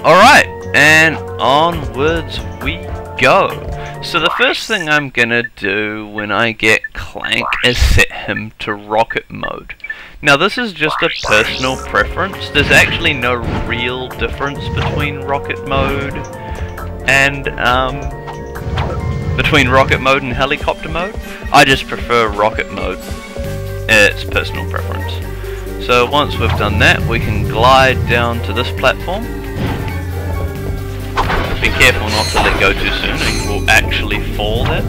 Alright, and onwards we go. So the first thing I'm gonna do when I get Clank is set him to rocket mode. Now this is just a personal preference. There's actually no real difference between rocket mode and helicopter mode. I just prefer rocket mode. It's personal preference. So once we've done that, we can glide down to this platform. Be careful not to let go too soon, or you will actually fall there.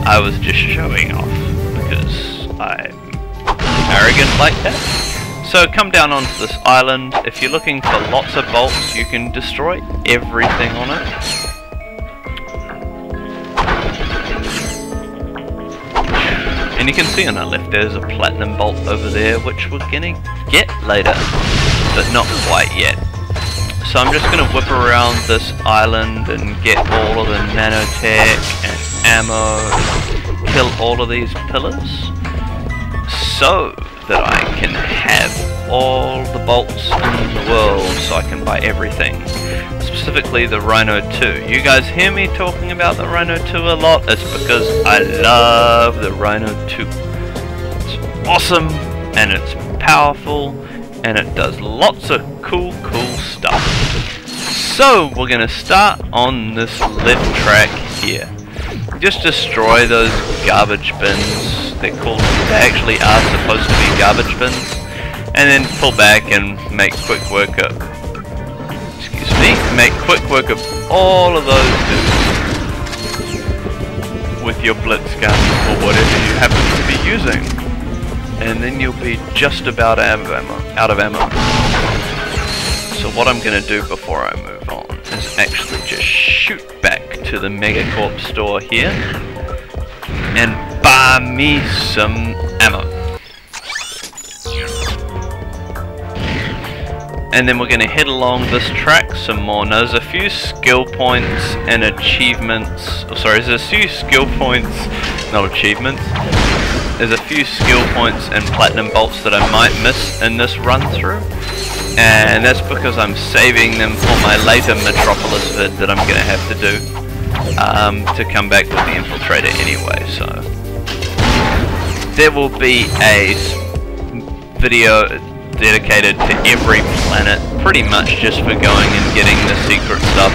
I was just showing off because I'm arrogant like that. So come down onto this island. If you're looking for lots of bolts, you can destroy everything on it. And you can see on our left there's a platinum bolt over there, which we're gonna get later, but not quite yet. So I'm just going to whip around this island and get all of the nanotech and ammo, kill all of these pillars, so that I can have all the bolts in the world, so I can buy everything. Specifically the Rhino 2. You guys hear me talking about the Rhino 2 a lot? It's because I love the Rhino 2. It's awesome, and it's powerful, and it does lots of cool stuff. So we're gonna start on this left track here. Just destroy those garbage bins. They actually are supposed to be garbage bins, and then pull back and make quick work of. Make quick work of all of those dudes with your blitz gun or whatever you happen to be using. And then you'll be just about out of ammo. So what I'm going to do before I move on is actually just shoot back to the Megacorp store here and buy me some ammo. And then we're going to head along this track some more. Now there's a few skill points and achievements. Oh, sorry, there's a few skill points, not achievements. There's a few skill points and platinum bolts that I might miss in this run through, and that's because I'm saving them for my later Metropolis vid that I'm going to have to come back with the Infiltrator anyway. So there will be a video dedicated to every planet, pretty much just for going and getting the secret stuff.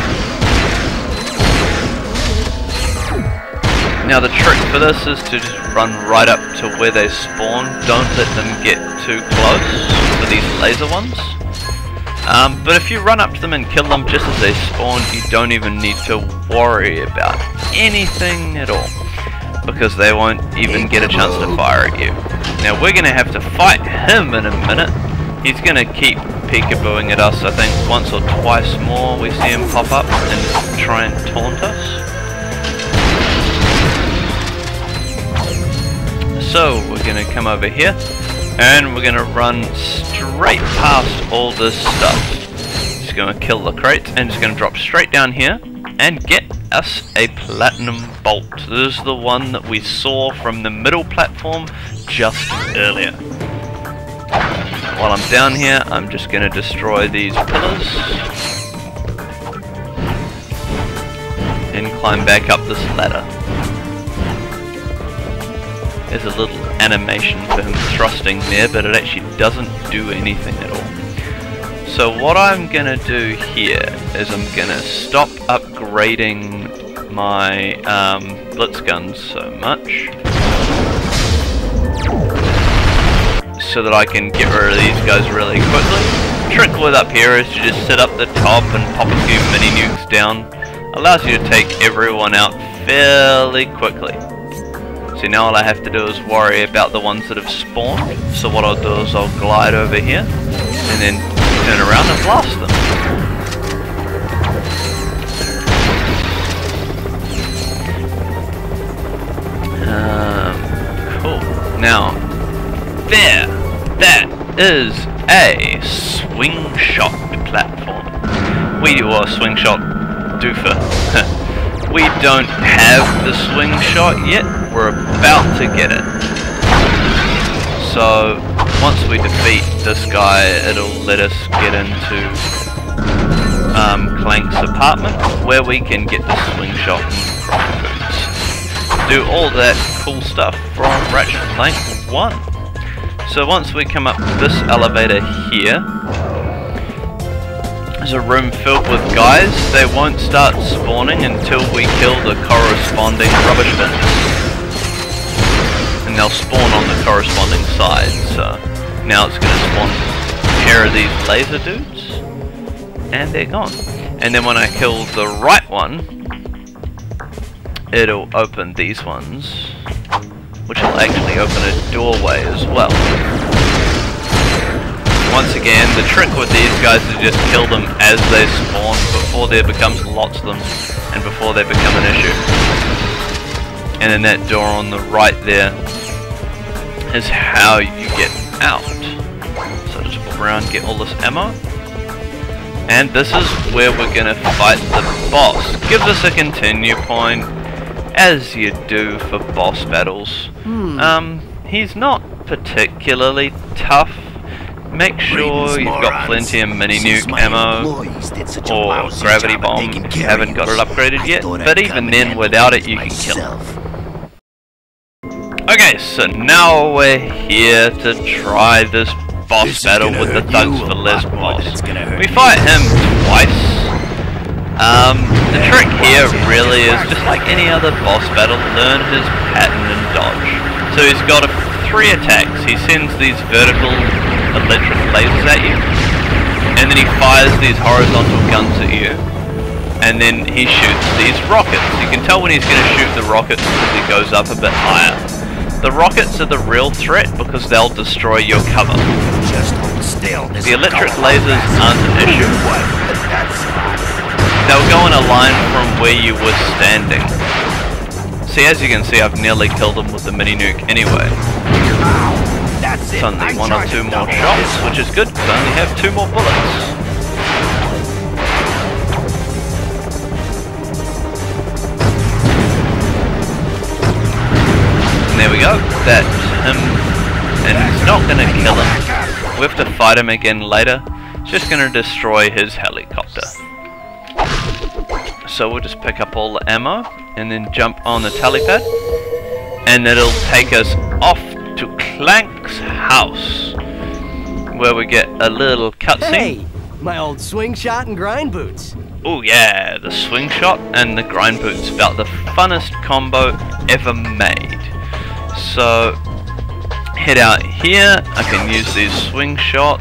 Now the trick for this is to just run right up to where they spawn. Don't let them get too close to these laser ones. But if you run up to them and kill them just as they spawn, you don't even need to worry about anything at all, because they won't even get a chance to fire at you. Now we're going to have to fight him in a minute. He's going to keep peekabooing at us. I think once or twice more we see him pop up and try and taunt us. So we're going to come over here and we're going to run straight past all this stuff. Just going to kill the crates and just going to drop straight down here and get us a platinum bolt. This is the one that we saw from the middle platform just earlier. While I'm down here, I'm just going to destroy these pillars and climb back up this ladder. There's a little animation for him thrusting there, but it actually doesn't do anything at all. So what I'm going to do here is I'm going to stop upgrading my blitz guns so much, so that I can get rid of these guys really quickly. The trick with up here is to just sit up the top and pop a few mini nukes down. Allows you to take everyone out fairly quickly. See, now all I have to do is worry about the ones that have spawned. So what I'll do is I'll glide over here and then turn around and blast them. Cool. Now, there, that is a swing shot platform. Swing shot doofer. We don't have the swing shot yet. We're about to get it. So once we defeat this guy, it'll let us get into Clank's apartment, where we can get the swing shot and grind boots. Do all that cool stuff from Ratchet Clank 1. So once we come up this elevator here, there's a room filled with guys. They won't start spawning until we kill the corresponding rubbish bins. And they'll spawn on the corresponding side. So now it's going to spawn a pair of these laser dudes. And they're gone. And then when I kill the right one, it'll open these ones, which will actually open a doorway as well. Once again, the trick with these guys is just kill them as they spawn before there becomes lots of them and before they become an issue. And then that door on the right there is how you get out. So just walk around, get all this ammo. And this is where we're gonna fight the boss. Gives us a continue point, as you do for boss battles. He's not particularly tough. Make sure you've got plenty of mini nuke ammo or gravity bomb if you haven't got it upgraded yet, but even then without it you can kill him. Okay, so now we're here to try this boss battle with the Thugs for Less boss. We fight him twice. The trick here really is just like any other boss battle, learn his pattern and dodge. So he's got 3 attacks. He sends these vertical electric lasers at you, and then he fires these horizontal guns at you, and then he shoots these rockets. You can tell when he's going to shoot the rockets because he goes up a bit higher. The rockets are the real threat because they'll destroy your cover. The electric lasers aren't an issue. They'll go in a line from where you were standing. See, as you can see, I've nearly killed them with the mini nuke anyway. It's only 1 or 2 more shots, which is good because I only have 2 more bullets. And there we go, that's him, and it's not going to kill him. We have to fight him again later. It's just going to destroy his helicopter. So we'll just pick up all the ammo and then jump on the helipad, and it'll take us off to Clank's house, where we get a little cutscene. Hey, my old swing shot and grind boots. Oh yeah, the swing shot and the grind boots, about the funnest combo ever made. So head out here. I can use these swing shot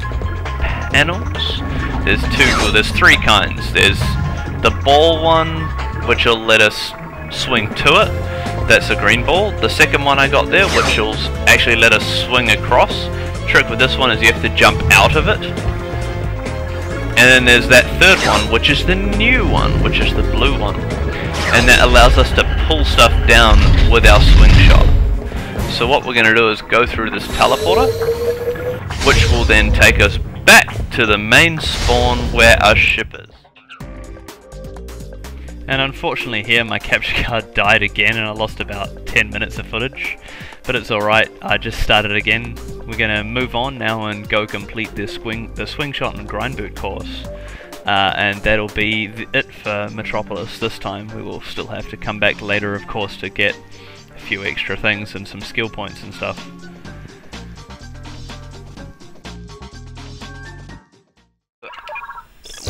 panels. There's 3 kinds. There's the ball one, which will let us swing to it. That's a green ball. The second one I got there, which will actually let us swing across. The trick with this one is you have to jump out of it. And then there's that third one, which is the new one, which is the blue one. And that allows us to pull stuff down with our swing shot. So what we're going to do is go through this teleporter, which will then take us back to the main spawn where our ship is. And unfortunately here my capture card died again and I lost about 10 minutes of footage. But it's alright, I just started again. We're going to move on now and go complete the swing shot and grind boot course. And that'll be it for Metropolis this time. We will still have to come back later of course to get a few extra things and some skill points and stuff.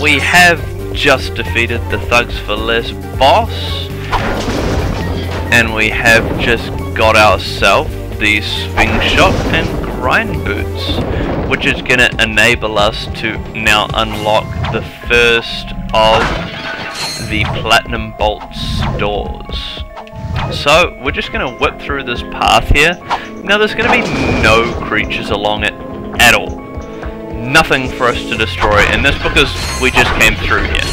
We have just defeated the Thugs for Less boss, and we have just got ourselves the swing shot and grind boots, which is going to enable us to now unlock the first of the Platinum Bolt's doors. So we're just going to whip through this path here. Now there's going to be no creatures along it at all. Nothing for us to destroy, and that's because we just came through here.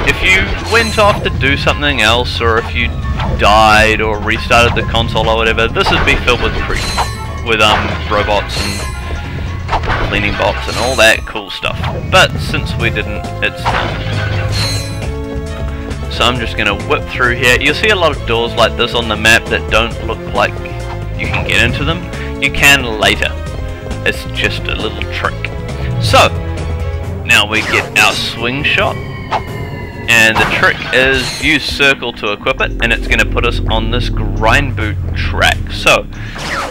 If you went off to do something else, or if you died or restarted the console or whatever, this would be filled with creatures, with robots and cleaning bots and all that cool stuff. But since we didn't, it's not. So I'm just gonna whip through here. You'll see a lot of doors like this on the map that don't look like you can get into them. You can later. It's just a little trick. So, now we get our swing shot, And the trick is use circle to equip it, and it's going to put us on this grind boot track. So,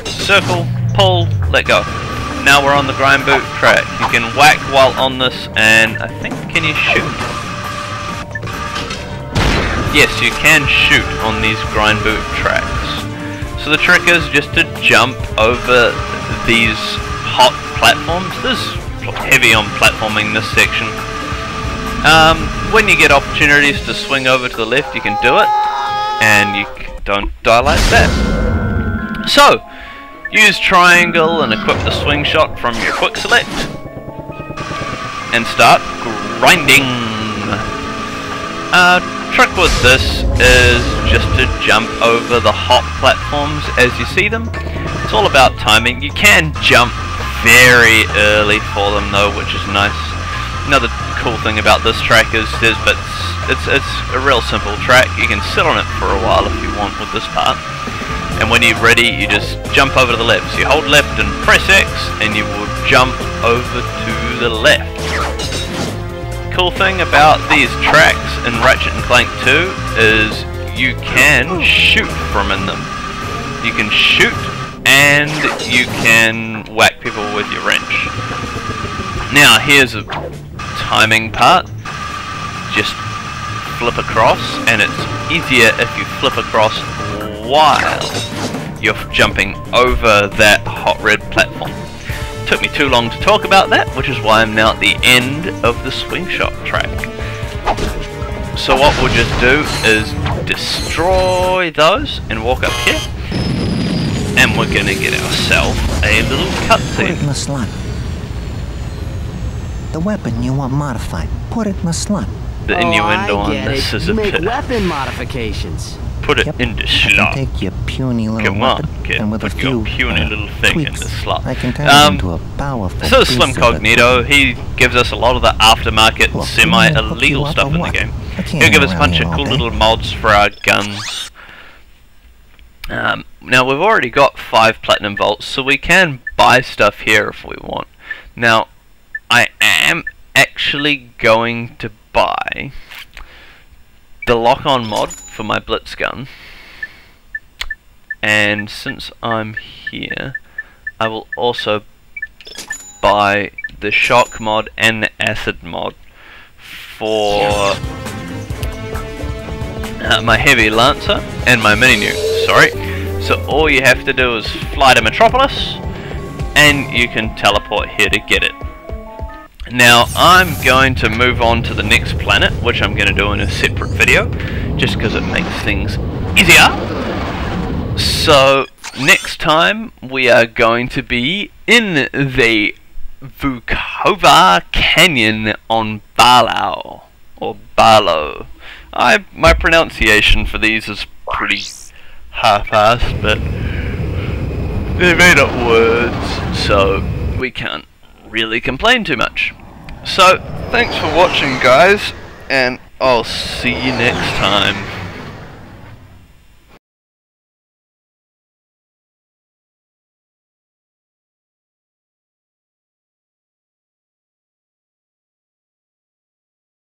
circle, pull, let go. Now we're on the grind boot track. You can whack while on this, and I think, can you shoot? Yes, you can shoot on these grind boot tracks. So the trick is just to jump over these hot platforms. This is heavy on platforming, this section. When you get opportunities to swing over to the left, you can do it, and you don't die like that. So, use triangle and equip the swing shot from your quick select, and start grinding. Trick with this is just to jump over the hot platforms as you see them. It's all about timing. You can jump very early for them though, which is nice. Another cool thing about this track is it's a real simple track. You can sit on it for a while if you want with this part. And when you're ready, you just jump over to the left. So you hold left and press X, and you will jump over to the left. Cool thing about these tracks in Ratchet and Clank 2 is you can shoot from in them. You can shoot, and you can whack people with your wrench. Now here's a timing part. Just flip across, and it's easier if you flip across while you're jumping over that hot red platform. Took me too long to talk about that, which is why I'm now at the end of the swing shot track. So what we'll just do is destroy those and walk up here, and we're gonna get ourselves a little cutscene. Put it in the slot. The weapon you want modified. Put it in the slot. The innuendo on this is a make bit. weapon modifications. Put it in the slot. Take your puny little Come on, weapon, kid. and with Put a few your puny little thing tweaks, in the slot. I can turn it into a powerful So is Slim piece of Cognito. He gives us a lot of the aftermarket, Look, semi-illegal look, stuff in the what? game. I can't He'll give go us a around bunch here of all cool day. little mods for our guns. Now we've already got 5 platinum volts, so we can buy stuff here if we want. Now I am actually going to buy the lock-on mod for my blitz gun, and since I'm here, I will also buy the shock mod and the acid mod for my heavy lancer and my mini nuke. Sorry. So all you have to do is fly to Metropolis, and you can teleport here to get it. Now I'm going to move on to the next planet, which I'm going to do in a separate video, just because it makes things easier. So next time we are going to be in the Vukova Canyon on Barlow, or Barlow. My pronunciation for these is pretty half-assed, but they're made up words, so we can't really complain too much. So thanks for watching guys, and I'll see you next time.